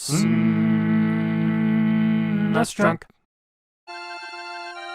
SNESdrunk.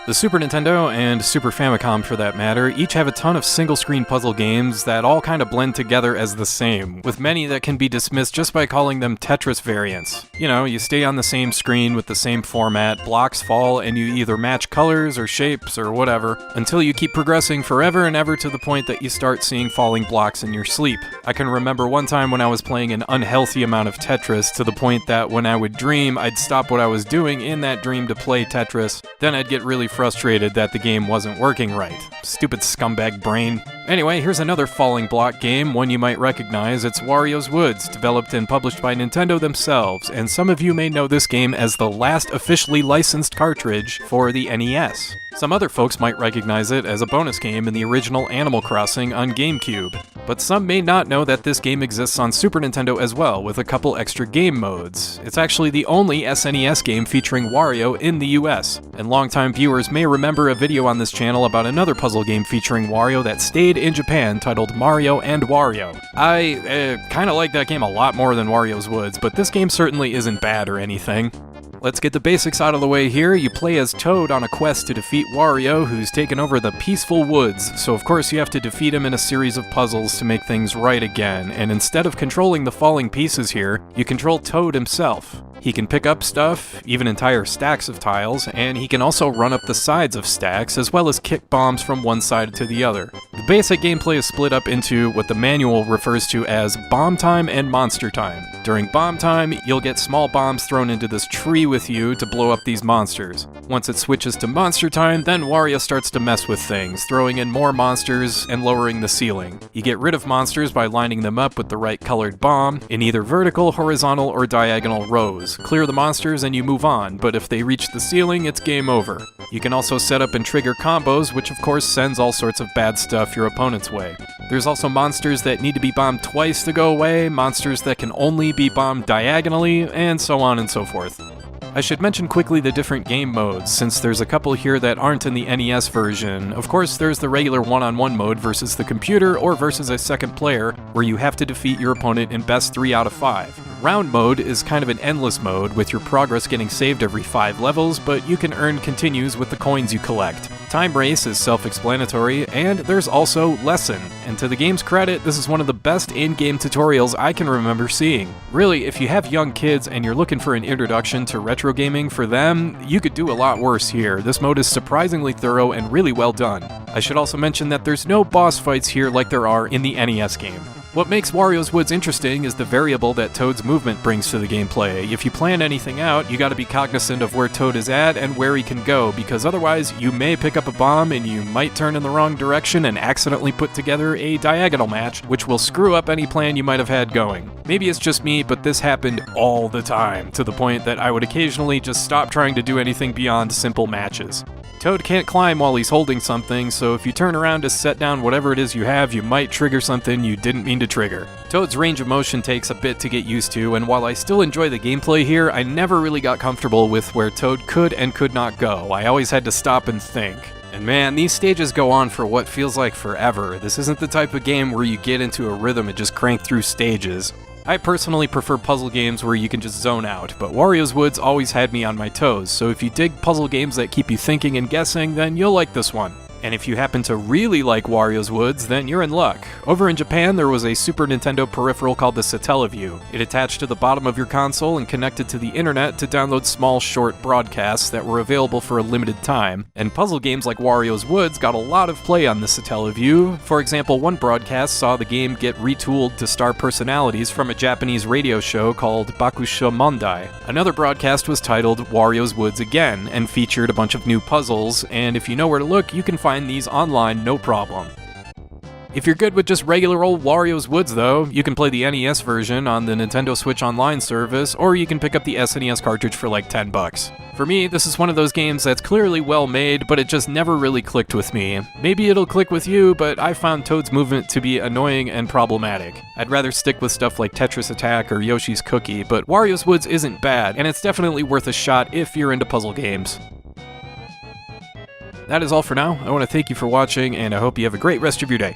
The Super Nintendo and Super Famicom, for that matter, each have a ton of single-screen puzzle games that all kind of blend together as the same, with many that can be dismissed just by calling them Tetris variants. You know, you stay on the same screen with the same format, blocks fall, and you either match colors or shapes or whatever, until you keep progressing forever and ever to the point that you start seeing falling blocks in your sleep. I can remember one time when I was playing an unhealthy amount of Tetris to the point that when I would dream, I'd stop what I was doing in that dream to play Tetris, then I'd get really frustrated that the game wasn't working right. Stupid scumbag brain. Anyway, here's another falling block game, one you might recognize. It's Wario's Woods, developed and published by Nintendo themselves, and some of you may know this game as the last officially licensed cartridge for the NES. Some other folks might recognize it as a bonus game in the original Animal Crossing on GameCube. But some may not know that this game exists on Super Nintendo as well, with a couple extra game modes. It's actually the only SNES game featuring Wario in the US, and longtime viewers may remember a video on this channel about another puzzle game featuring Wario that stayed in Japan titled Mario and Wario. I kinda like that game a lot more than Wario's Woods, but this game certainly isn't bad or anything. Let's get the basics out of the way here. You play as Toad on a quest to defeat Wario, who's taken over the peaceful woods, so of course you have to defeat him in a series of puzzles to make things right again, and instead of controlling the falling pieces here, you control Toad himself. He can pick up stuff, even entire stacks of tiles, and he can also run up the sides of stacks, as well as kick bombs from one side to the other. The basic gameplay is split up into what the manual refers to as Bomb Time and Monster Time. During Bomb Time, you'll get small bombs thrown into this tree with you to blow up these monsters. Once it switches to Monster Time, then Wario starts to mess with things, throwing in more monsters and lowering the ceiling. You get rid of monsters by lining them up with the right colored bomb, in either vertical, horizontal, or diagonal rows. Clear the monsters and you move on, but if they reach the ceiling, it's game over. You can also set up and trigger combos, which of course sends all sorts of bad stuff your opponent's way. There's also monsters that need to be bombed twice to go away, monsters that can only be bombed diagonally, and so on and so forth. I should mention quickly the different game modes, since there's a couple here that aren't in the NES version. Of course, there's the regular one-on-one mode versus the computer or versus a second player, where you have to defeat your opponent in best 3 out of 5. Round mode is kind of an endless mode, with your progress getting saved every 5 levels, but you can earn continues with the coins you collect. Time Race is self-explanatory, and there's also Lesson, and to the game's credit, this is one of the best in-game tutorials I can remember seeing. Really, if you have young kids and you're looking for an introduction to retro gaming for them, you could do a lot worse here. This mode is surprisingly thorough and really well done. I should also mention that there's no boss fights here like there are in the NES game. What makes Wario's Woods interesting is the variable that Toad's movement brings to the gameplay. If you plan anything out, you gotta be cognizant of where Toad is at and where he can go, because otherwise you may pick up a bomb and you might turn in the wrong direction and accidentally put together a diagonal match, which will screw up any plan you might have had going. Maybe it's just me, but this happened all the time, to the point that I would occasionally just stop trying to do anything beyond simple matches. Toad can't climb while he's holding something, so if you turn around to set down whatever it is you have, you might trigger something you didn't mean to trigger. Toad's range of motion takes a bit to get used to, and while I still enjoy the gameplay here, I never really got comfortable with where Toad could and could not go. I always had to stop and think. And man, these stages go on for what feels like forever. This isn't the type of game where you get into a rhythm and just crank through stages. I personally prefer puzzle games where you can just zone out, but Wario's Woods always had me on my toes, so if you dig puzzle games that keep you thinking and guessing, then you'll like this one. And if you happen to really like Wario's Woods, then you're in luck. Over in Japan, there was a Super Nintendo peripheral called the SatellaView. It attached to the bottom of your console and connected to the internet to download small, short broadcasts that were available for a limited time. And puzzle games like Wario's Woods got a lot of play on the SatellaView. For example, one broadcast saw the game get retooled to star personalities from a Japanese radio show called Bakusho Mondai. Another broadcast was titled Wario's Woods Again and featured a bunch of new puzzles, and if you know where to look, you can find these online no problem. If you're good with just regular old Wario's Woods though, you can play the NES version on the Nintendo Switch Online service, or you can pick up the SNES cartridge for like $10. For me, this is one of those games that's clearly well made, but it just never really clicked with me. Maybe it'll click with you, but I found Toad's movement to be annoying and problematic. I'd rather stick with stuff like Tetris Attack or Yoshi's Cookie, but Wario's Woods isn't bad, and it's definitely worth a shot if you're into puzzle games. That is all for now. I want to thank you for watching, and I hope you have a great rest of your day.